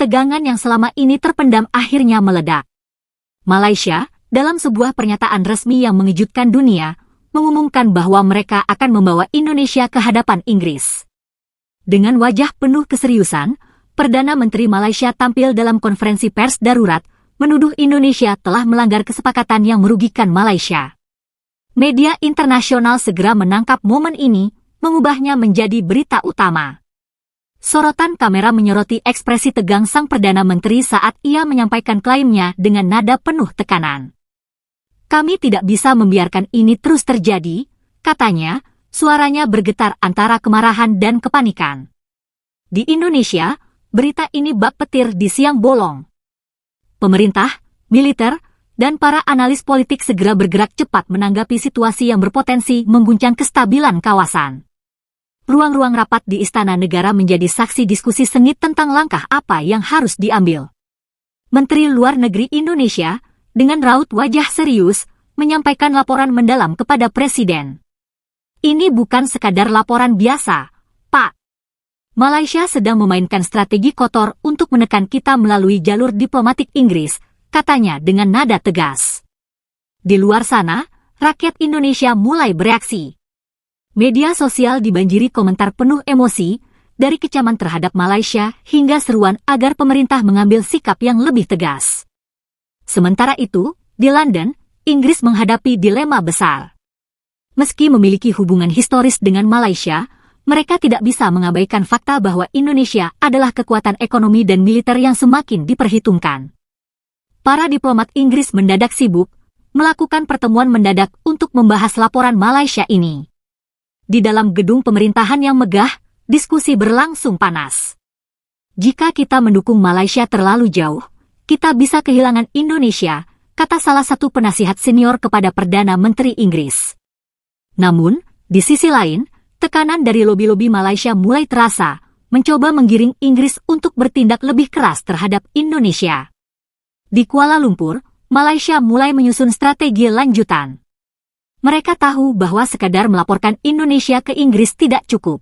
ketegangan yang selama ini terpendam akhirnya meledak. Malaysia, dalam sebuah pernyataan resmi yang mengejutkan dunia, mengumumkan bahwa mereka akan membawa Indonesia ke hadapan Inggris. Dengan wajah penuh keseriusan, Perdana Menteri Malaysia tampil dalam konferensi pers darurat, menuduh Indonesia telah melanggar kesepakatan yang merugikan Malaysia. Media internasional segera menangkap momen ini, mengubahnya menjadi berita utama. Sorotan kamera menyoroti ekspresi tegang sang Perdana Menteri saat ia menyampaikan klaimnya dengan nada penuh tekanan. Kami tidak bisa membiarkan ini terus terjadi, katanya, suaranya bergetar antara kemarahan dan kepanikan. Di Indonesia, berita ini bak petir di siang bolong. Pemerintah, militer, dan para analis politik segera bergerak cepat menanggapi situasi yang berpotensi mengguncang kestabilan kawasan. Ruang-ruang rapat di Istana Negara menjadi saksi diskusi sengit tentang langkah apa yang harus diambil. Menteri Luar Negeri Indonesia, dengan raut wajah serius, menyampaikan laporan mendalam kepada Presiden. Ini bukan sekadar laporan biasa, Pak. Malaysia sedang memainkan strategi kotor untuk menekan kita melalui jalur diplomatik Inggris, katanya dengan nada tegas. Di luar sana, rakyat Indonesia mulai bereaksi. Media sosial dibanjiri komentar penuh emosi, dari kecaman terhadap Malaysia hingga seruan agar pemerintah mengambil sikap yang lebih tegas. Sementara itu, di London, Inggris menghadapi dilema besar. Meski memiliki hubungan historis dengan Malaysia, mereka tidak bisa mengabaikan fakta bahwa Indonesia adalah kekuatan ekonomi dan militer yang semakin diperhitungkan. Para diplomat Inggris mendadak sibuk, melakukan pertemuan mendadak untuk membahas laporan Malaysia ini. Di dalam gedung pemerintahan yang megah, diskusi berlangsung panas. Jika kita mendukung Malaysia terlalu jauh, kita bisa kehilangan Indonesia, kata salah satu penasihat senior kepada Perdana Menteri Inggris. Namun, di sisi lain, tekanan dari lobi-lobi Malaysia mulai terasa, mencoba menggiring Inggris untuk bertindak lebih keras terhadap Indonesia. Di Kuala Lumpur, Malaysia mulai menyusun strategi lanjutan. Mereka tahu bahwa sekadar melaporkan Indonesia ke Inggris tidak cukup.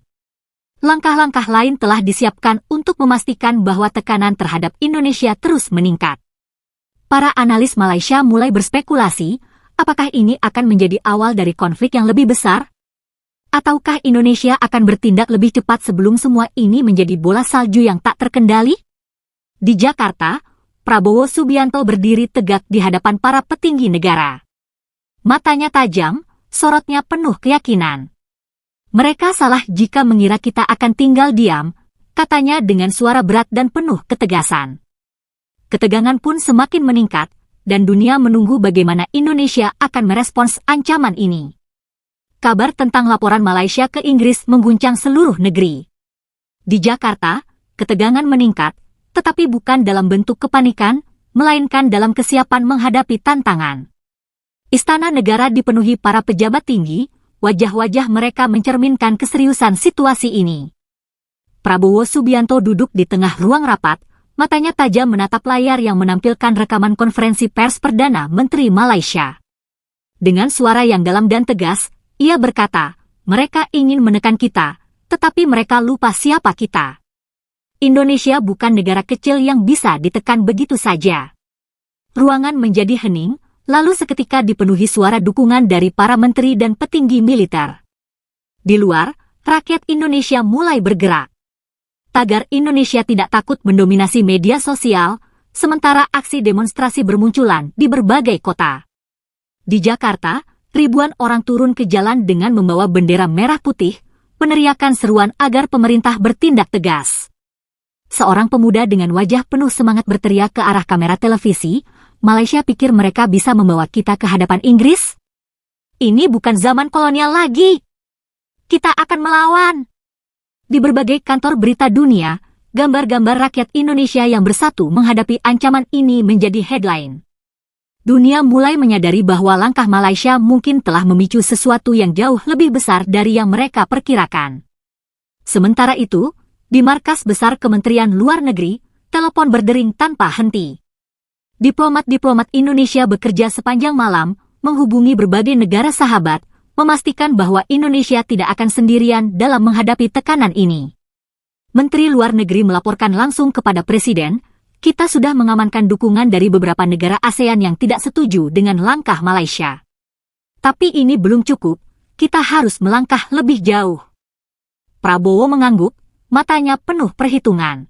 Langkah-langkah lain telah disiapkan untuk memastikan bahwa tekanan terhadap Indonesia terus meningkat. Para analis Malaysia mulai berspekulasi, apakah ini akan menjadi awal dari konflik yang lebih besar? Ataukah Indonesia akan bertindak lebih cepat sebelum semua ini menjadi bola salju yang tak terkendali? Di Jakarta, Prabowo Subianto berdiri tegak di hadapan para petinggi negara. Matanya tajam, sorotnya penuh keyakinan. Mereka salah jika mengira kita akan tinggal diam, katanya dengan suara berat dan penuh ketegasan. Ketegangan pun semakin meningkat, dan dunia menunggu bagaimana Indonesia akan merespons ancaman ini. Kabar tentang laporan Malaysia ke Inggris mengguncang seluruh negeri. Di Jakarta, ketegangan meningkat, tetapi bukan dalam bentuk kepanikan, melainkan dalam kesiapan menghadapi tantangan. Istana Negara dipenuhi para pejabat tinggi, wajah-wajah mereka mencerminkan keseriusan situasi ini. Prabowo Subianto duduk di tengah ruang rapat, matanya tajam menatap layar yang menampilkan rekaman konferensi pers Perdana Menteri Malaysia. Dengan suara yang dalam dan tegas, ia berkata, mereka ingin menekan kita, tetapi mereka lupa siapa kita. Indonesia bukan negara kecil yang bisa ditekan begitu saja. Ruangan menjadi hening, lalu seketika dipenuhi suara dukungan dari para menteri dan petinggi militer. Di luar, rakyat Indonesia mulai bergerak. Tagar Indonesia tidak takut mendominasi media sosial, sementara aksi demonstrasi bermunculan di berbagai kota. Di Jakarta, ribuan orang turun ke jalan dengan membawa bendera merah putih, meneriakan seruan agar pemerintah bertindak tegas. Seorang pemuda dengan wajah penuh semangat berteriak ke arah kamera televisi, Malaysia pikir mereka bisa membawa kita ke hadapan Inggris? Ini bukan zaman kolonial lagi. Kita akan melawan. Di berbagai kantor berita dunia, gambar-gambar rakyat Indonesia yang bersatu menghadapi ancaman ini menjadi headline. Dunia mulai menyadari bahwa langkah Malaysia mungkin telah memicu sesuatu yang jauh lebih besar dari yang mereka perkirakan. Sementara itu, di markas besar Kementerian Luar Negeri, telepon berdering tanpa henti. Diplomat-diplomat Indonesia bekerja sepanjang malam, menghubungi berbagai negara sahabat, memastikan bahwa Indonesia tidak akan sendirian dalam menghadapi tekanan ini. Menteri Luar Negeri melaporkan langsung kepada Presiden, kita sudah mengamankan dukungan dari beberapa negara ASEAN yang tidak setuju dengan langkah Malaysia. Tapi ini belum cukup, kita harus melangkah lebih jauh. Prabowo mengangguk, matanya penuh perhitungan.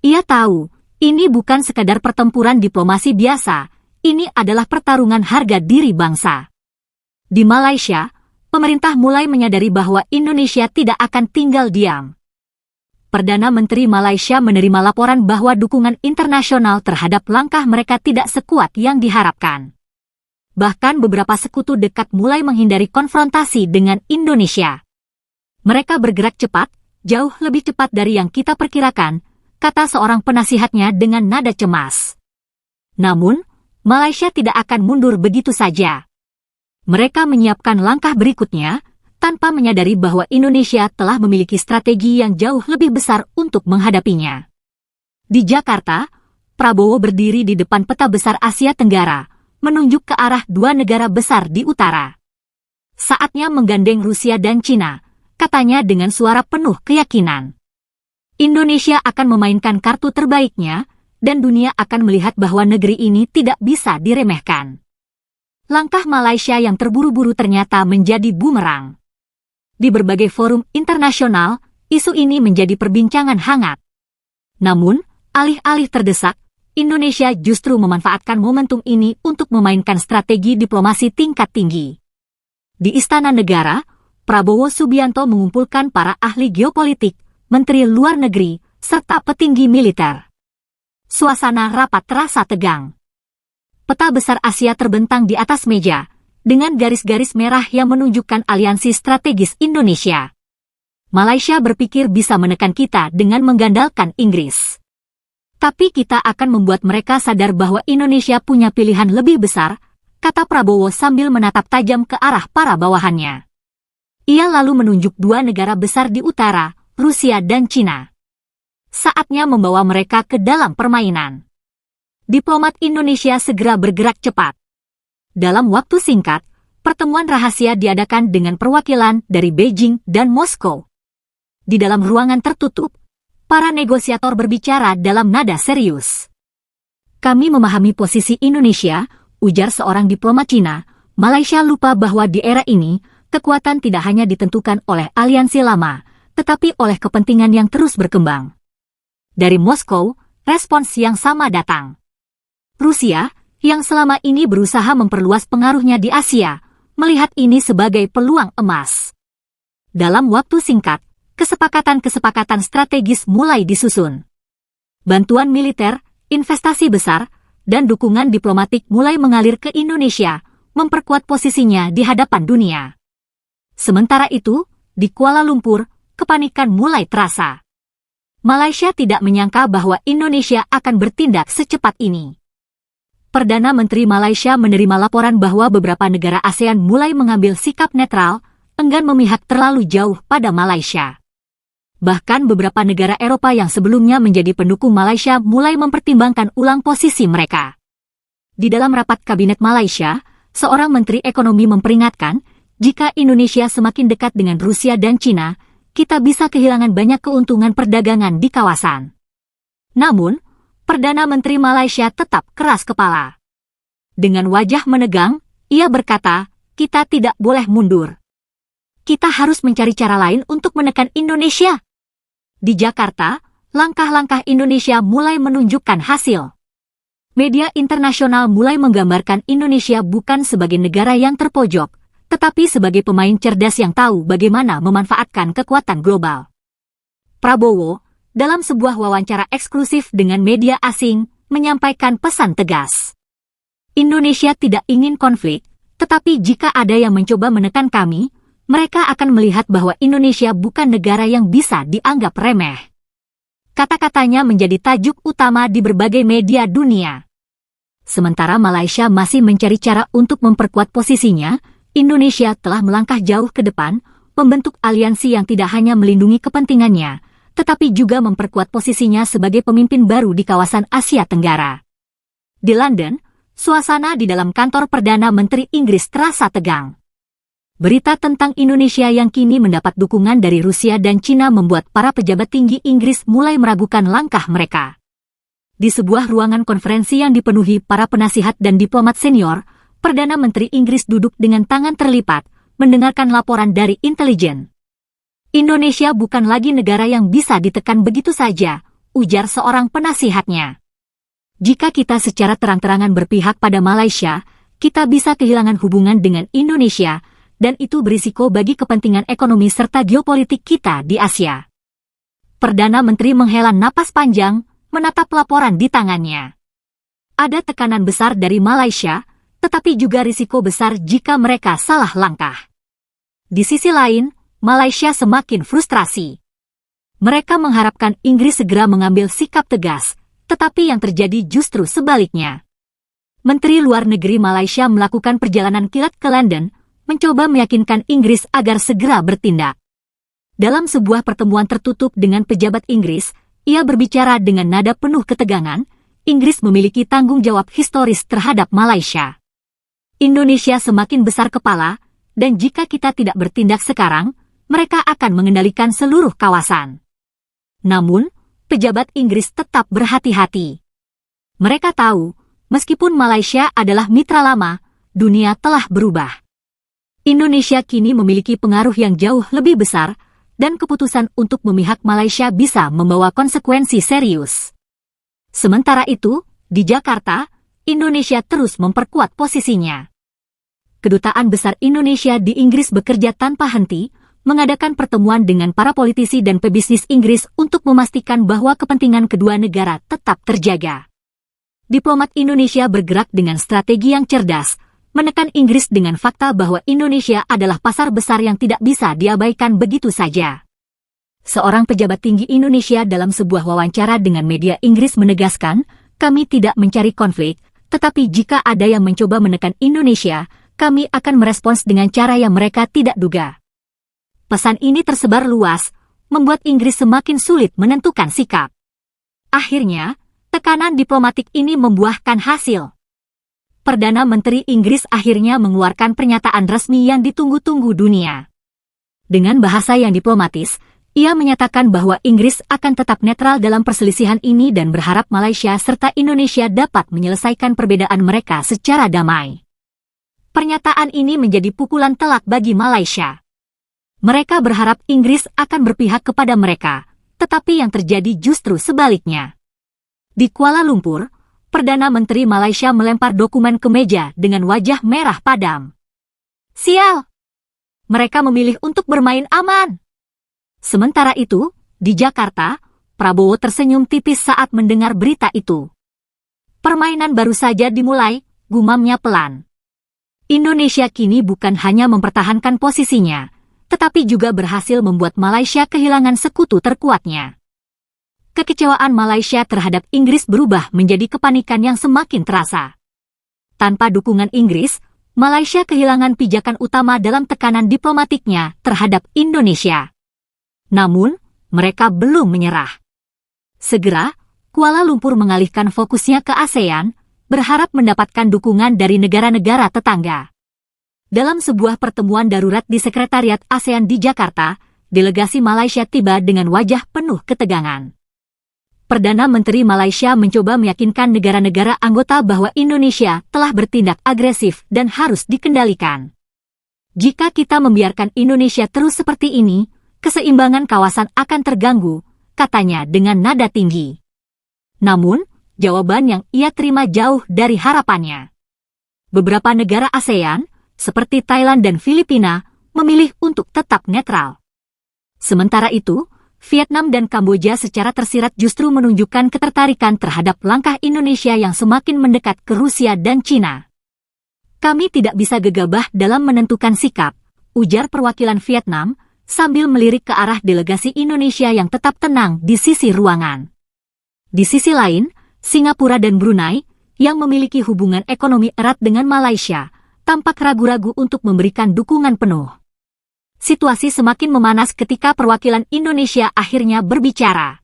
Ia tahu, ini bukan sekadar pertempuran diplomasi biasa, ini adalah pertarungan harga diri bangsa. Di Malaysia, pemerintah mulai menyadari bahwa Indonesia tidak akan tinggal diam. Perdana Menteri Malaysia menerima laporan bahwa dukungan internasional terhadap langkah mereka tidak sekuat yang diharapkan. Bahkan beberapa sekutu dekat mulai menghindari konfrontasi dengan Indonesia. Mereka bergerak cepat, jauh lebih cepat dari yang kita perkirakan, kata seorang penasihatnya dengan nada cemas. Namun, Malaysia tidak akan mundur begitu saja. Mereka menyiapkan langkah berikutnya, tanpa menyadari bahwa Indonesia telah memiliki strategi yang jauh lebih besar untuk menghadapinya. Di Jakarta, Prabowo berdiri di depan peta besar Asia Tenggara, menunjuk ke arah dua negara besar di utara. Saatnya menggandeng Rusia dan Cina, katanya dengan suara penuh keyakinan. Indonesia akan memainkan kartu terbaiknya, dan dunia akan melihat bahwa negeri ini tidak bisa diremehkan. Langkah Malaysia yang terburu-buru ternyata menjadi bumerang. Di berbagai forum internasional, isu ini menjadi perbincangan hangat. Namun, alih-alih terdesak, Indonesia justru memanfaatkan momentum ini untuk memainkan strategi diplomasi tingkat tinggi. Di Istana Negara, Prabowo Subianto mengumpulkan para ahli geopolitik, menteri luar negeri, serta petinggi militer. Suasana rapat terasa tegang. Peta besar Asia terbentang di atas meja, dengan garis-garis merah yang menunjukkan aliansi strategis Indonesia. Malaysia berpikir bisa menekan kita dengan menggandalkan Inggris. Tapi kita akan membuat mereka sadar bahwa Indonesia punya pilihan lebih besar, kata Prabowo sambil menatap tajam ke arah para bawahannya. Ia lalu menunjuk dua negara besar di utara, Rusia dan Cina. Saatnya membawa mereka ke dalam permainan. Diplomat Indonesia segera bergerak cepat. Dalam waktu singkat, pertemuan rahasia diadakan dengan perwakilan dari Beijing dan Moskow. Di dalam ruangan tertutup, para negosiator berbicara dalam nada serius. Kami memahami posisi Indonesia, ujar seorang diplomat Cina. Malaysia lupa bahwa di era ini, kekuatan tidak hanya ditentukan oleh aliansi lama, tetapi oleh kepentingan yang terus berkembang. Dari Moskow, respons yang sama datang. Rusia, yang selama ini berusaha memperluas pengaruhnya di Asia, melihat ini sebagai peluang emas. Dalam waktu singkat, kesepakatan-kesepakatan strategis mulai disusun. Bantuan militer, investasi besar, dan dukungan diplomatik mulai mengalir ke Indonesia, memperkuat posisinya di hadapan dunia. Sementara itu, di Kuala Lumpur, kepanikan mulai terasa. Malaysia tidak menyangka bahwa Indonesia akan bertindak secepat ini. Perdana Menteri Malaysia menerima laporan bahwa beberapa negara ASEAN mulai mengambil sikap netral, enggan memihak terlalu jauh pada Malaysia. Bahkan beberapa negara Eropa yang sebelumnya menjadi pendukung Malaysia mulai mempertimbangkan ulang posisi mereka. Di dalam rapat kabinet Malaysia, seorang menteri ekonomi memperingatkan, jika Indonesia semakin dekat dengan Rusia dan Cina, kita bisa kehilangan banyak keuntungan perdagangan di kawasan. Namun, Perdana Menteri Malaysia tetap keras kepala. Dengan wajah menegang, ia berkata, kita tidak boleh mundur. Kita harus mencari cara lain untuk menekan Indonesia. Di Jakarta, langkah-langkah Indonesia mulai menunjukkan hasil. Media internasional mulai menggambarkan Indonesia bukan sebagai negara yang terpojok, tetapi sebagai pemain cerdas yang tahu bagaimana memanfaatkan kekuatan global. Prabowo, dalam sebuah wawancara eksklusif dengan media asing, menyampaikan pesan tegas. Indonesia tidak ingin konflik, tetapi jika ada yang mencoba menekan kami, mereka akan melihat bahwa Indonesia bukan negara yang bisa dianggap remeh. Kata-katanya menjadi tajuk utama di berbagai media dunia. Sementara Malaysia masih mencari cara untuk memperkuat posisinya, Indonesia telah melangkah jauh ke depan, membentuk aliansi yang tidak hanya melindungi kepentingannya, tetapi juga memperkuat posisinya sebagai pemimpin baru di kawasan Asia Tenggara. Di London, suasana di dalam kantor Perdana Menteri Inggris terasa tegang. Berita tentang Indonesia yang kini mendapat dukungan dari Rusia dan Cina membuat para pejabat tinggi Inggris mulai meragukan langkah mereka. Di sebuah ruangan konferensi yang dipenuhi para penasihat dan diplomat senior, Perdana Menteri Inggris duduk dengan tangan terlipat, mendengarkan laporan dari intelijen. Indonesia bukan lagi negara yang bisa ditekan begitu saja, ujar seorang penasihatnya. Jika kita secara terang-terangan berpihak pada Malaysia, kita bisa kehilangan hubungan dengan Indonesia, dan itu berisiko bagi kepentingan ekonomi serta geopolitik kita di Asia. Perdana Menteri menghela napas panjang, menatap laporan di tangannya. Ada tekanan besar dari Malaysia, tetapi juga risiko besar jika mereka salah langkah. Di sisi lain, Malaysia semakin frustrasi. Mereka mengharapkan Inggris segera mengambil sikap tegas, tetapi yang terjadi justru sebaliknya. Menteri Luar Negeri Malaysia melakukan perjalanan kilat ke London, mencoba meyakinkan Inggris agar segera bertindak. Dalam sebuah pertemuan tertutup dengan pejabat Inggris, ia berbicara dengan nada penuh ketegangan, Inggris memiliki tanggung jawab historis terhadap Malaysia. Indonesia semakin besar kepala, dan jika kita tidak bertindak sekarang, mereka akan mengendalikan seluruh kawasan. Namun, pejabat Inggris tetap berhati-hati. Mereka tahu, meskipun Malaysia adalah mitra lama, dunia telah berubah. Indonesia kini memiliki pengaruh yang jauh lebih besar, dan keputusan untuk memihak Malaysia bisa membawa konsekuensi serius. Sementara itu, di Jakarta, Indonesia terus memperkuat posisinya. Kedutaan Besar Indonesia di Inggris bekerja tanpa henti, mengadakan pertemuan dengan para politisi dan pebisnis Inggris untuk memastikan bahwa kepentingan kedua negara tetap terjaga. Diplomat Indonesia bergerak dengan strategi yang cerdas, menekan Inggris dengan fakta bahwa Indonesia adalah pasar besar yang tidak bisa diabaikan begitu saja. Seorang pejabat tinggi Indonesia dalam sebuah wawancara dengan media Inggris menegaskan, kami tidak mencari konflik, tetapi jika ada yang mencoba menekan Indonesia, kami akan merespons dengan cara yang mereka tidak duga. Pesan ini tersebar luas, membuat Inggris semakin sulit menentukan sikap. Akhirnya, tekanan diplomatik ini membuahkan hasil. Perdana Menteri Inggris akhirnya mengeluarkan pernyataan resmi yang ditunggu-tunggu dunia. Dengan bahasa yang diplomatis, ia menyatakan bahwa Inggris akan tetap netral dalam perselisihan ini dan berharap Malaysia serta Indonesia dapat menyelesaikan perbedaan mereka secara damai. Pernyataan ini menjadi pukulan telak bagi Malaysia. Mereka berharap Inggris akan berpihak kepada mereka, tetapi yang terjadi justru sebaliknya. Di Kuala Lumpur, Perdana Menteri Malaysia melempar dokumen ke meja dengan wajah merah padam. Sial! Mereka memilih untuk bermain aman. Sementara itu, di Jakarta, Prabowo tersenyum tipis saat mendengar berita itu. Permainan baru saja dimulai, gumamnya pelan. Indonesia kini bukan hanya mempertahankan posisinya, tetapi juga berhasil membuat Malaysia kehilangan sekutu terkuatnya. Kekecewaan Malaysia terhadap Inggris berubah menjadi kepanikan yang semakin terasa. Tanpa dukungan Inggris, Malaysia kehilangan pijakan utama dalam tekanan diplomatiknya terhadap Indonesia. Namun, mereka belum menyerah. Segera, Kuala Lumpur mengalihkan fokusnya ke ASEAN, berharap mendapatkan dukungan dari negara-negara tetangga. Dalam sebuah pertemuan darurat di Sekretariat ASEAN di Jakarta, delegasi Malaysia tiba dengan wajah penuh ketegangan. Perdana Menteri Malaysia mencoba meyakinkan negara-negara anggota bahwa Indonesia telah bertindak agresif dan harus dikendalikan. Jika kita membiarkan Indonesia terus seperti ini, keseimbangan kawasan akan terganggu, katanya dengan nada tinggi. Namun, jawaban yang ia terima jauh dari harapannya. Beberapa negara ASEAN, seperti Thailand dan Filipina, memilih untuk tetap netral. Sementara itu, Vietnam dan Kamboja secara tersirat justru menunjukkan ketertarikan terhadap langkah Indonesia yang semakin mendekat ke Rusia dan Cina. Kami tidak bisa gegabah dalam menentukan sikap, ujar perwakilan Vietnam, sambil melirik ke arah delegasi Indonesia yang tetap tenang di sisi ruangan. Di sisi lain, Singapura dan Brunei, yang memiliki hubungan ekonomi erat dengan Malaysia, tampak ragu-ragu untuk memberikan dukungan penuh. Situasi semakin memanas ketika perwakilan Indonesia akhirnya berbicara.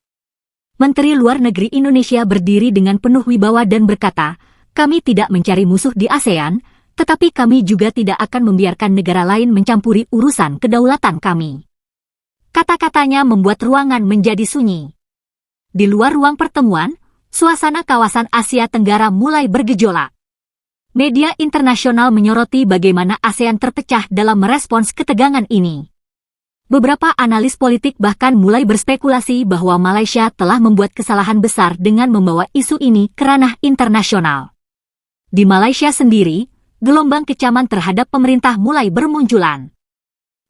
Menteri Luar Negeri Indonesia berdiri dengan penuh wibawa dan berkata, kami tidak mencari musuh di ASEAN, tetapi kami juga tidak akan membiarkan negara lain mencampuri urusan kedaulatan kami. Kata-katanya membuat ruangan menjadi sunyi. Di luar ruang pertemuan, suasana kawasan Asia Tenggara mulai bergejolak. Media internasional menyoroti bagaimana ASEAN terpecah dalam merespons ketegangan ini. Beberapa analis politik bahkan mulai berspekulasi bahwa Malaysia telah membuat kesalahan besar dengan membawa isu ini ke ranah internasional. Di Malaysia sendiri, gelombang kecaman terhadap pemerintah mulai bermunculan.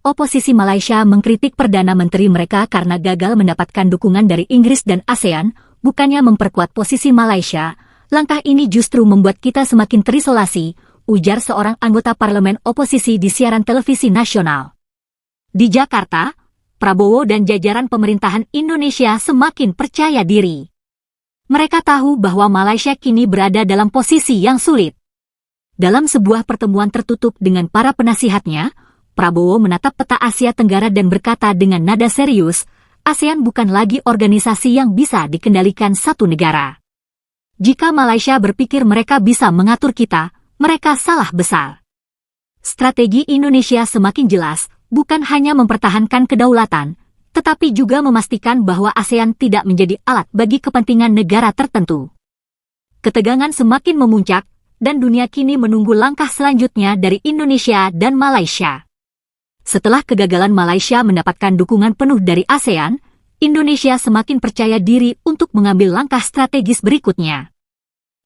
Oposisi Malaysia mengkritik Perdana Menteri mereka karena gagal mendapatkan dukungan dari Inggris dan ASEAN, bukannya memperkuat posisi Malaysia. Langkah ini justru membuat kita semakin terisolasi, ujar seorang anggota parlemen oposisi di siaran televisi nasional. Di Jakarta, Prabowo dan jajaran pemerintahan Indonesia semakin percaya diri. Mereka tahu bahwa Malaysia kini berada dalam posisi yang sulit. Dalam sebuah pertemuan tertutup dengan para penasihatnya, Prabowo menatap peta Asia Tenggara dan berkata dengan nada serius, ASEAN bukan lagi organisasi yang bisa dikendalikan satu negara. Jika Malaysia berpikir mereka bisa mengatur kita, mereka salah besar. Strategi Indonesia semakin jelas, bukan hanya mempertahankan kedaulatan, tetapi juga memastikan bahwa ASEAN tidak menjadi alat bagi kepentingan negara tertentu. Ketegangan semakin memuncak, dan dunia kini menunggu langkah selanjutnya dari Indonesia dan Malaysia. Setelah kegagalan Malaysia mendapatkan dukungan penuh dari ASEAN, Indonesia semakin percaya diri untuk mengambil langkah strategis berikutnya.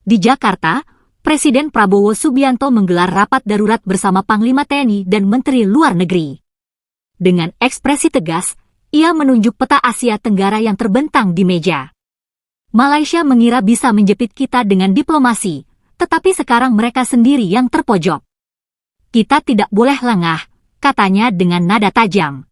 Di Jakarta, Presiden Prabowo Subianto menggelar rapat darurat bersama Panglima TNI dan Menteri Luar Negeri. Dengan ekspresi tegas, ia menunjuk peta Asia Tenggara yang terbentang di meja. Malaysia mengira bisa menjepit kita dengan diplomasi, tetapi sekarang mereka sendiri yang terpojok. Kita tidak boleh lengah, katanya dengan nada tajam.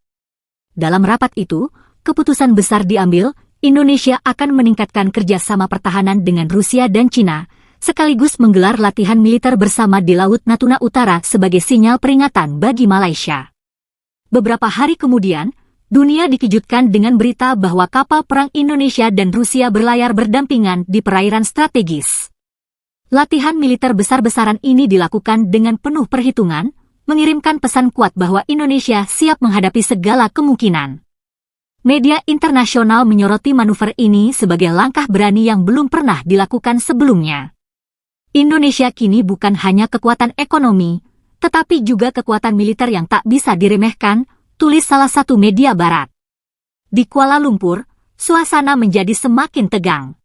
Dalam rapat itu, keputusan besar diambil, Indonesia akan meningkatkan kerjasama pertahanan dengan Rusia dan Cina, sekaligus menggelar latihan militer bersama di Laut Natuna Utara sebagai sinyal peringatan bagi Malaysia. Beberapa hari kemudian, dunia dikejutkan dengan berita bahwa kapal perang Indonesia dan Rusia berlayar berdampingan di perairan strategis. Latihan militer besar-besaran ini dilakukan dengan penuh perhitungan, mengirimkan pesan kuat bahwa Indonesia siap menghadapi segala kemungkinan. Media internasional menyoroti manuver ini sebagai langkah berani yang belum pernah dilakukan sebelumnya. Indonesia kini bukan hanya kekuatan ekonomi, tetapi juga kekuatan militer yang tak bisa diremehkan, tulis salah satu media barat. Di Kuala Lumpur, suasana menjadi semakin tegang.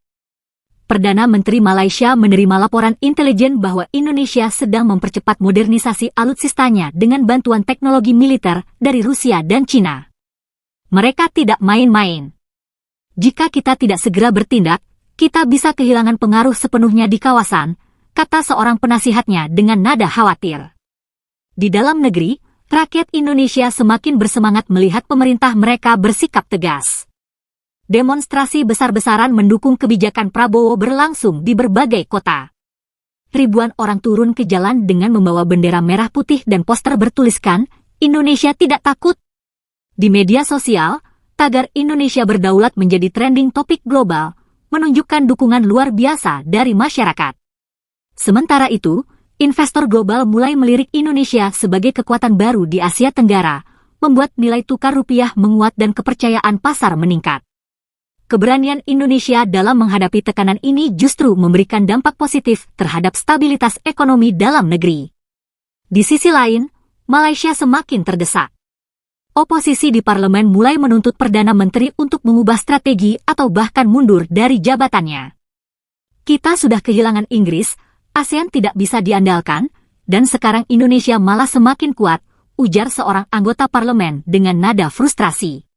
Perdana Menteri Malaysia menerima laporan intelijen bahwa Indonesia sedang mempercepat modernisasi alutsistanya dengan bantuan teknologi militer dari Rusia dan Cina. Mereka tidak main-main. Jika kita tidak segera bertindak, kita bisa kehilangan pengaruh sepenuhnya di kawasan, kata seorang penasihatnya dengan nada khawatir. Di dalam negeri, rakyat Indonesia semakin bersemangat melihat pemerintah mereka bersikap tegas. Demonstrasi besar-besaran mendukung kebijakan Prabowo berlangsung di berbagai kota. Ribuan orang turun ke jalan dengan membawa bendera merah putih dan poster bertuliskan, Indonesia tidak takut. Di media sosial, tagar Indonesia berdaulat menjadi trending topik global, menunjukkan dukungan luar biasa dari masyarakat. Sementara itu, investor global mulai melirik Indonesia sebagai kekuatan baru di Asia Tenggara, membuat nilai tukar rupiah menguat dan kepercayaan pasar meningkat. Keberanian Indonesia dalam menghadapi tekanan ini justru memberikan dampak positif terhadap stabilitas ekonomi dalam negeri. Di sisi lain, Malaysia semakin terdesak. Oposisi di parlemen mulai menuntut Perdana Menteri untuk mengubah strategi atau bahkan mundur dari jabatannya. Kita sudah kehilangan Inggris, ASEAN tidak bisa diandalkan, dan sekarang Indonesia malah semakin kuat, ujar seorang anggota parlemen dengan nada frustrasi.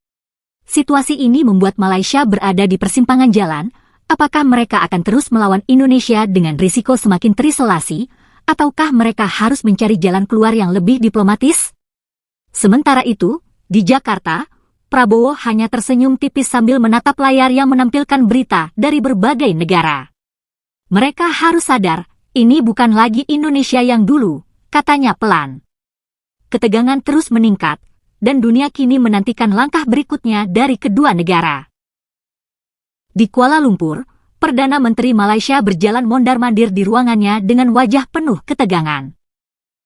Situasi ini membuat Malaysia berada di persimpangan jalan, apakah mereka akan terus melawan Indonesia dengan risiko semakin terisolasi, ataukah mereka harus mencari jalan keluar yang lebih diplomatis? Sementara itu, di Jakarta, Prabowo hanya tersenyum tipis sambil menatap layar yang menampilkan berita dari berbagai negara. Mereka harus sadar, ini bukan lagi Indonesia yang dulu, katanya pelan. Ketegangan terus meningkat, dan dunia kini menantikan langkah berikutnya dari kedua negara. Di Kuala Lumpur, Perdana Menteri Malaysia berjalan mondar-mandir di ruangannya dengan wajah penuh ketegangan.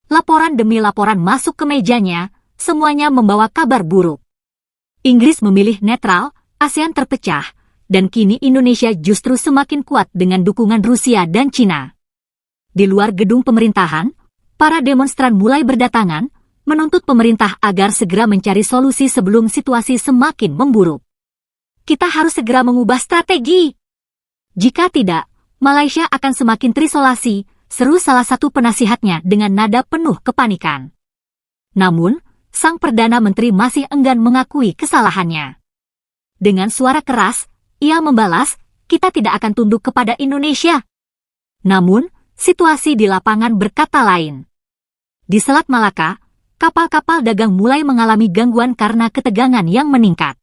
Laporan demi laporan masuk ke mejanya, semuanya membawa kabar buruk. Inggris memilih netral, ASEAN terpecah, dan kini Indonesia justru semakin kuat dengan dukungan Rusia dan Cina. Di luar gedung pemerintahan, para demonstran mulai berdatangan, menuntut pemerintah agar segera mencari solusi sebelum situasi semakin memburuk. Kita harus segera mengubah strategi. Jika tidak, Malaysia akan semakin terisolasi, seru salah satu penasihatnya dengan nada penuh kepanikan. Namun, sang Perdana Menteri masih enggan mengakui kesalahannya. Dengan suara keras, ia membalas, kita tidak akan tunduk kepada Indonesia. Namun, situasi di lapangan berkata lain. Di Selat Malaka, kapal-kapal dagang mulai mengalami gangguan karena ketegangan yang meningkat.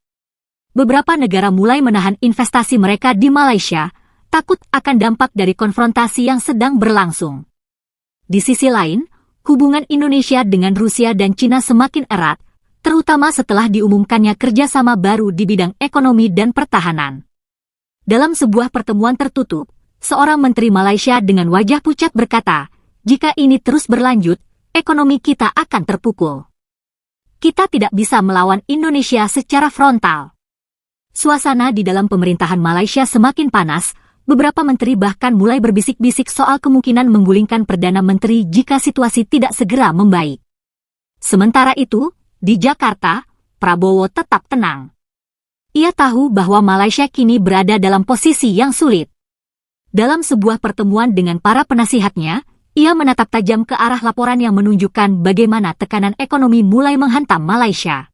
Beberapa negara mulai menahan investasi mereka di Malaysia, takut akan dampak dari konfrontasi yang sedang berlangsung. Di sisi lain, hubungan Indonesia dengan Rusia dan Cina semakin erat, terutama setelah diumumkannya kerjasama baru di bidang ekonomi dan pertahanan. Dalam sebuah pertemuan tertutup, seorang menteri Malaysia dengan wajah pucat berkata, jika ini terus berlanjut, ekonomi kita akan terpukul. Kita tidak bisa melawan Indonesia secara frontal. Suasana di dalam pemerintahan Malaysia semakin panas, beberapa menteri bahkan mulai berbisik-bisik soal kemungkinan menggulingkan Perdana Menteri jika situasi tidak segera membaik. Sementara itu, di Jakarta, Prabowo tetap tenang. Ia tahu bahwa Malaysia kini berada dalam posisi yang sulit. Dalam sebuah pertemuan dengan para penasihatnya, ia menatap tajam ke arah laporan yang menunjukkan bagaimana tekanan ekonomi mulai menghantam Malaysia.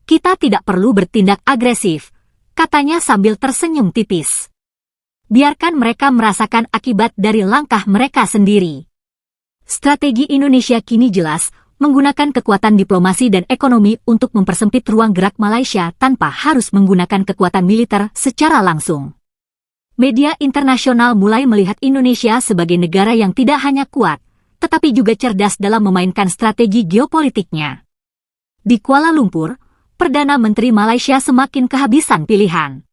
Kita tidak perlu bertindak agresif, katanya sambil tersenyum tipis. Biarkan mereka merasakan akibat dari langkah mereka sendiri. Strategi Indonesia kini jelas, menggunakan kekuatan diplomasi dan ekonomi untuk mempersempit ruang gerak Malaysia tanpa harus menggunakan kekuatan militer secara langsung. Media internasional mulai melihat Indonesia sebagai negara yang tidak hanya kuat, tetapi juga cerdas dalam memainkan strategi geopolitiknya. Di Kuala Lumpur, Perdana Menteri Malaysia semakin kehabisan pilihan.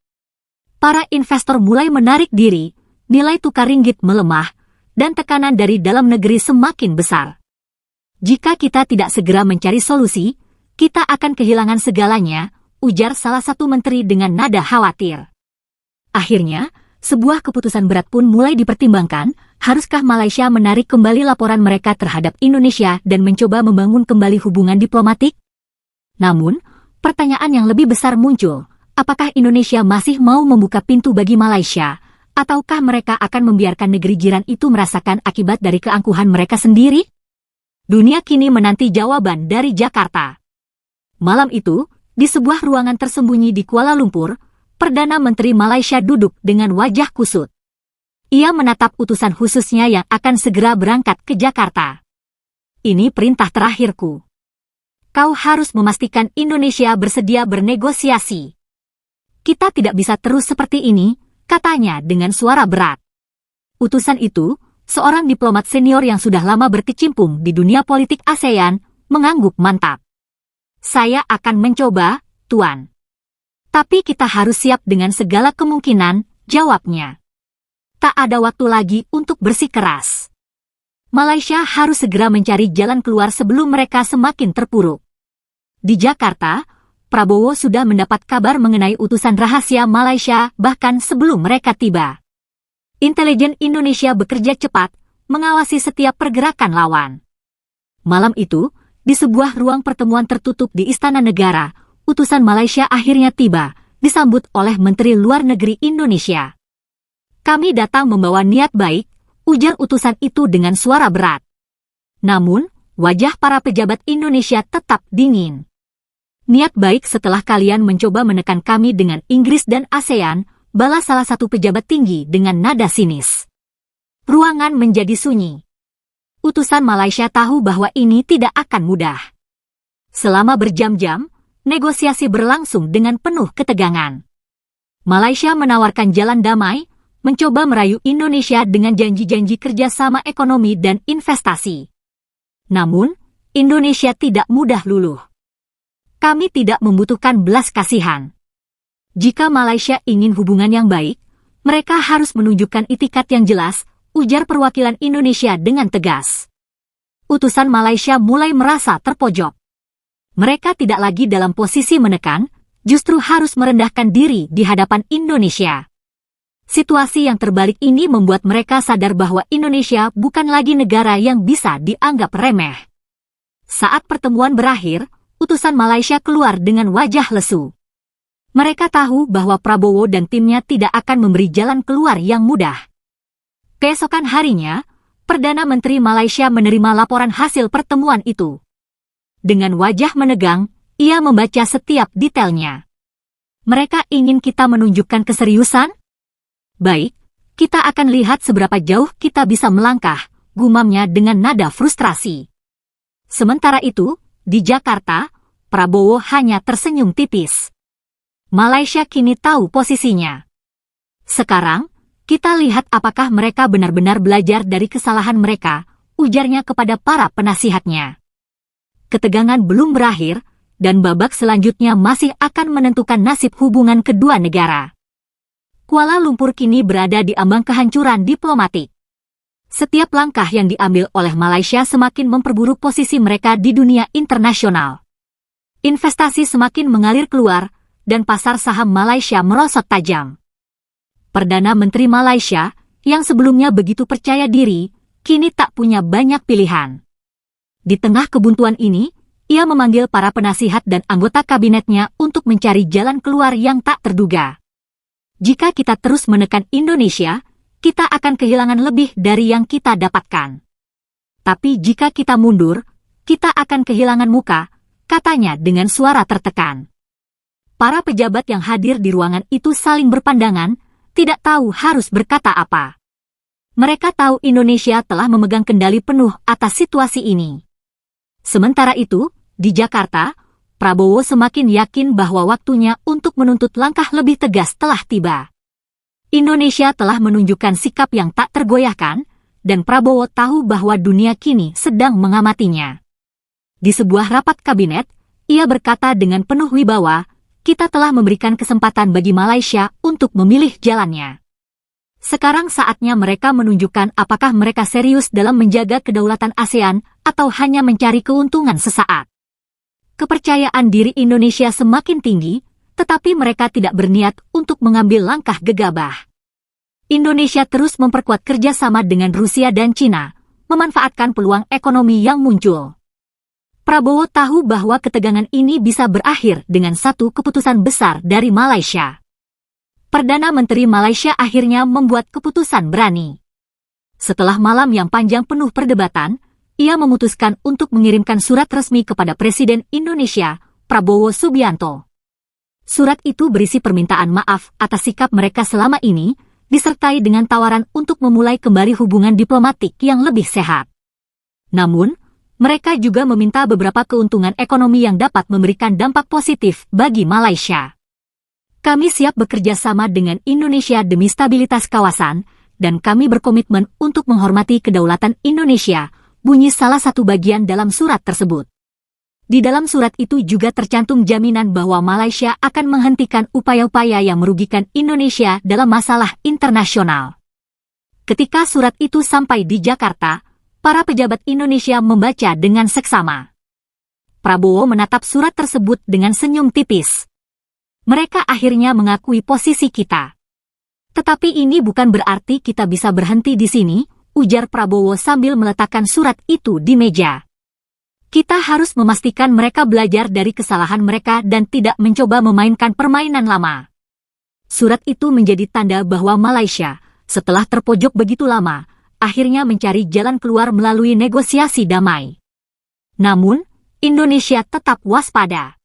Para investor mulai menarik diri, nilai tukar ringgit melemah, dan tekanan dari dalam negeri semakin besar. Jika kita tidak segera mencari solusi, kita akan kehilangan segalanya, ujar salah satu menteri dengan nada khawatir. Akhirnya, sebuah keputusan berat pun mulai dipertimbangkan, haruskah Malaysia menarik kembali laporan mereka terhadap Indonesia dan mencoba membangun kembali hubungan diplomatik? Namun, pertanyaan yang lebih besar muncul. Apakah Indonesia masih mau membuka pintu bagi Malaysia, ataukah mereka akan membiarkan negeri jiran itu merasakan akibat dari keangkuhan mereka sendiri? Dunia kini menanti jawaban dari Jakarta. Malam itu, di sebuah ruangan tersembunyi di Kuala Lumpur, Perdana Menteri Malaysia duduk dengan wajah kusut. Ia menatap utusan khususnya yang akan segera berangkat ke Jakarta. Ini perintah terakhirku. Kau harus memastikan Indonesia bersedia bernegosiasi. Kita tidak bisa terus seperti ini, katanya dengan suara berat. Utusan itu, seorang diplomat senior yang sudah lama berkecimpung di dunia politik ASEAN, mengangguk mantap. Saya akan mencoba, Tuan. Tapi kita harus siap dengan segala kemungkinan, jawabnya. Tak ada waktu lagi untuk bersikeras. Malaysia harus segera mencari jalan keluar sebelum mereka semakin terpuruk. Di Jakarta, Prabowo sudah mendapat kabar mengenai utusan rahasia Malaysia bahkan sebelum mereka tiba. Intelijen Indonesia bekerja cepat, mengawasi setiap pergerakan lawan. Malam itu, di sebuah ruang pertemuan tertutup di Istana Negara, utusan Malaysia akhirnya tiba, disambut oleh Menteri Luar Negeri Indonesia. Kami datang membawa niat baik, ujar utusan itu dengan suara berat. Namun, wajah para pejabat Indonesia tetap dingin. Niat baik setelah kalian mencoba menekan kami dengan Inggris dan ASEAN, balas salah satu pejabat tinggi dengan nada sinis. Ruangan menjadi sunyi. Utusan Malaysia tahu bahwa ini tidak akan mudah. Selama berjam-jam, negosiasi berlangsung dengan penuh ketegangan. Malaysia menawarkan jalan damai, mencoba merayu Indonesia dengan janji-janji kerjasama ekonomi dan investasi. Namun, Indonesia tidak mudah luluh. Kami tidak membutuhkan belas kasihan. Jika Malaysia ingin hubungan yang baik, mereka harus menunjukkan itikat yang jelas, ujar perwakilan Indonesia dengan tegas. Utusan Malaysia mulai merasa terpojok. Mereka tidak lagi dalam posisi menekan, justru harus merendahkan diri di hadapan Indonesia. Situasi yang terbalik ini membuat mereka sadar bahwa Indonesia bukan lagi negara yang bisa dianggap remeh. Saat pertemuan berakhir, utusan Malaysia keluar dengan wajah lesu. Mereka tahu bahwa Prabowo dan timnya tidak akan memberi jalan keluar yang mudah. Keesokan harinya, Perdana Menteri Malaysia menerima laporan hasil pertemuan itu. Dengan wajah menegang, ia membaca setiap detailnya. Mereka ingin kita menunjukkan keseriusan? Baik, kita akan lihat seberapa jauh kita bisa melangkah, gumamnya dengan nada frustrasi. Sementara itu, di Jakarta, Prabowo hanya tersenyum tipis. Malaysia kini tahu posisinya. Sekarang, kita lihat apakah mereka benar-benar belajar dari kesalahan mereka, ujarnya kepada para penasihatnya. Ketegangan belum berakhir, dan babak selanjutnya masih akan menentukan nasib hubungan kedua negara. Kuala Lumpur kini berada di ambang kehancuran diplomatik. Setiap langkah yang diambil oleh Malaysia semakin memperburuk posisi mereka di dunia internasional. Investasi semakin mengalir keluar, dan pasar saham Malaysia merosot tajam. Perdana Menteri Malaysia, yang sebelumnya begitu percaya diri, kini tak punya banyak pilihan. Di tengah kebuntuan ini, ia memanggil para penasihat dan anggota kabinetnya untuk mencari jalan keluar yang tak terduga. Jika kita terus menekan Indonesia, kita akan kehilangan lebih dari yang kita dapatkan. Tapi jika kita mundur, kita akan kehilangan muka, katanya dengan suara tertekan. Para pejabat yang hadir di ruangan itu saling berpandangan, tidak tahu harus berkata apa. Mereka tahu Indonesia telah memegang kendali penuh atas situasi ini. Sementara itu, di Jakarta, Prabowo semakin yakin bahwa waktunya untuk menuntut langkah lebih tegas telah tiba. Indonesia telah menunjukkan sikap yang tak tergoyahkan, dan Prabowo tahu bahwa dunia kini sedang mengamatinya. Di sebuah rapat kabinet, ia berkata dengan penuh wibawa, kita telah memberikan kesempatan bagi Malaysia untuk memilih jalannya. Sekarang saatnya mereka menunjukkan apakah mereka serius dalam menjaga kedaulatan ASEAN atau hanya mencari keuntungan sesaat. Kepercayaan diri Indonesia semakin tinggi, tetapi mereka tidak berniat untuk mengambil langkah gegabah. Indonesia terus memperkuat kerjasama dengan Rusia dan Cina, memanfaatkan peluang ekonomi yang muncul. Prabowo tahu bahwa ketegangan ini bisa berakhir dengan satu keputusan besar dari Malaysia. Perdana Menteri Malaysia akhirnya membuat keputusan berani. Setelah malam yang panjang penuh perdebatan, ia memutuskan untuk mengirimkan surat resmi kepada Presiden Indonesia, Prabowo Subianto. Surat itu berisi permintaan maaf atas sikap mereka selama ini, disertai dengan tawaran untuk memulai kembali hubungan diplomatik yang lebih sehat. Namun, mereka juga meminta beberapa keuntungan ekonomi yang dapat memberikan dampak positif bagi Malaysia. Kami siap bekerja sama dengan Indonesia demi stabilitas kawasan, dan kami berkomitmen untuk menghormati kedaulatan Indonesia, bunyi salah satu bagian dalam surat tersebut. Di dalam surat itu juga tercantum jaminan bahwa Malaysia akan menghentikan upaya-upaya yang merugikan Indonesia dalam masalah internasional. Ketika surat itu sampai di Jakarta, para pejabat Indonesia membaca dengan seksama. Prabowo menatap surat tersebut dengan senyum tipis. Mereka akhirnya mengakui posisi kita. Tetapi ini bukan berarti kita bisa berhenti di sini, ujar Prabowo sambil meletakkan surat itu di meja. Kita harus memastikan mereka belajar dari kesalahan mereka dan tidak mencoba memainkan permainan lama. Surat itu menjadi tanda bahwa Malaysia, setelah terpojok begitu lama, akhirnya mencari jalan keluar melalui negosiasi damai. Namun, Indonesia tetap waspada.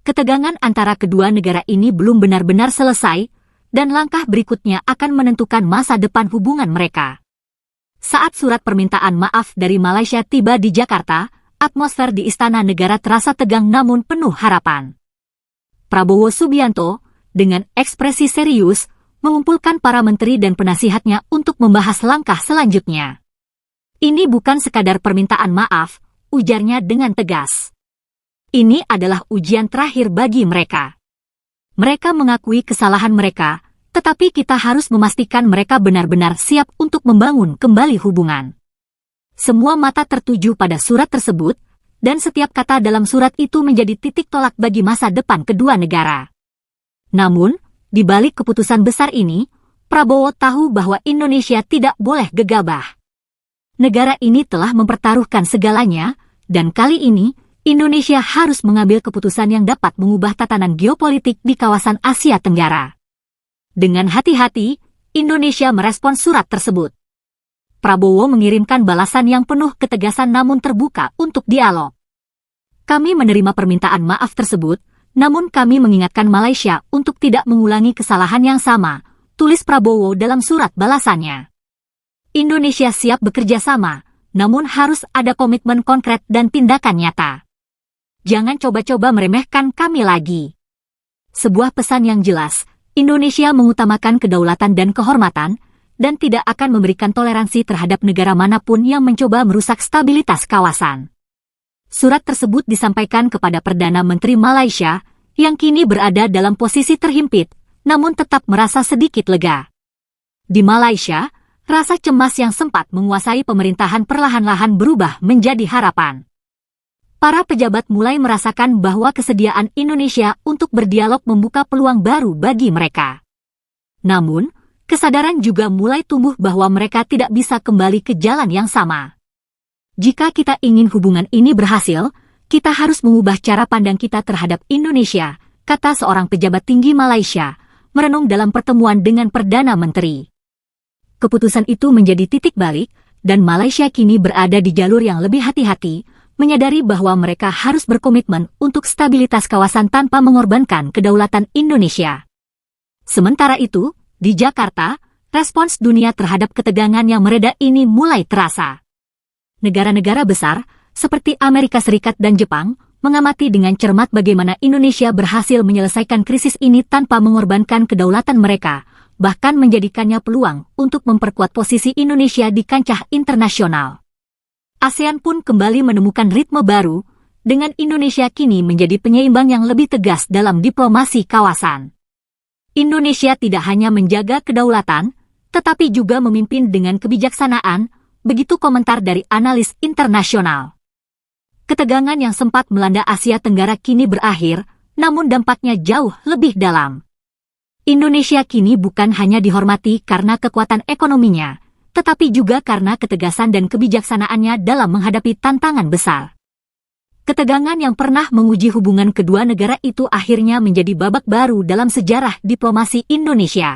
Ketegangan antara kedua negara ini belum benar-benar selesai, dan langkah berikutnya akan menentukan masa depan hubungan mereka. Saat surat permintaan maaf dari Malaysia tiba di Jakarta, atmosfer di Istana Negara terasa tegang namun penuh harapan. Prabowo Subianto, dengan ekspresi serius, mengumpulkan para menteri dan penasihatnya untuk membahas langkah selanjutnya. Ini bukan sekadar permintaan maaf, ujarnya dengan tegas. Ini adalah ujian terakhir bagi mereka. Mereka mengakui kesalahan mereka, tetapi kita harus memastikan mereka benar-benar siap untuk membangun kembali hubungan. Semua mata tertuju pada surat tersebut, dan setiap kata dalam surat itu menjadi titik tolak bagi masa depan kedua negara. Namun, di balik keputusan besar ini, Prabowo tahu bahwa Indonesia tidak boleh gegabah. Negara ini telah mempertaruhkan segalanya, dan kali ini, Indonesia harus mengambil keputusan yang dapat mengubah tatanan geopolitik di kawasan Asia Tenggara. Dengan hati-hati, Indonesia merespons surat tersebut. Prabowo mengirimkan balasan yang penuh ketegasan namun terbuka untuk dialog. Kami menerima permintaan maaf tersebut, namun kami mengingatkan Malaysia untuk tidak mengulangi kesalahan yang sama, tulis Prabowo dalam surat balasannya. Indonesia siap bekerja sama, namun harus ada komitmen konkret dan tindakan nyata. Jangan coba-coba meremehkan kami lagi. Sebuah pesan yang jelas, Indonesia mengutamakan kedaulatan dan kehormatan, dan tidak akan memberikan toleransi terhadap negara manapun yang mencoba merusak stabilitas kawasan. Surat tersebut disampaikan kepada Perdana Menteri Malaysia, yang kini berada dalam posisi terhimpit, namun tetap merasa sedikit lega. Di Malaysia, rasa cemas yang sempat menguasai pemerintahan perlahan-lahan berubah menjadi harapan. Para pejabat mulai merasakan bahwa kesediaan Indonesia untuk berdialog membuka peluang baru bagi mereka. Namun, kesadaran juga mulai tumbuh bahwa mereka tidak bisa kembali ke jalan yang sama. Jika kita ingin hubungan ini berhasil, kita harus mengubah cara pandang kita terhadap Indonesia, kata seorang pejabat tinggi Malaysia, merenung dalam pertemuan dengan Perdana Menteri. Keputusan itu menjadi titik balik, dan Malaysia kini berada di jalur yang lebih hati-hati, menyadari bahwa mereka harus berkomitmen untuk stabilitas kawasan tanpa mengorbankan kedaulatan Indonesia. Sementara itu, di Jakarta, respons dunia terhadap ketegangan yang mereda ini mulai terasa. Negara-negara besar, seperti Amerika Serikat dan Jepang, mengamati dengan cermat bagaimana Indonesia berhasil menyelesaikan krisis ini tanpa mengorbankan kedaulatan mereka, bahkan menjadikannya peluang untuk memperkuat posisi Indonesia di kancah internasional. ASEAN pun kembali menemukan ritme baru, dengan Indonesia kini menjadi penyeimbang yang lebih tegas dalam diplomasi kawasan. Indonesia tidak hanya menjaga kedaulatan, tetapi juga memimpin dengan kebijaksanaan, begitu komentar dari analis internasional. Ketegangan yang sempat melanda Asia Tenggara kini berakhir, namun dampaknya jauh lebih dalam. Indonesia kini bukan hanya dihormati karena kekuatan ekonominya, tetapi juga karena ketegasan dan kebijaksanaannya dalam menghadapi tantangan besar. Ketegangan yang pernah menguji hubungan kedua negara itu akhirnya menjadi babak baru dalam sejarah diplomasi Indonesia.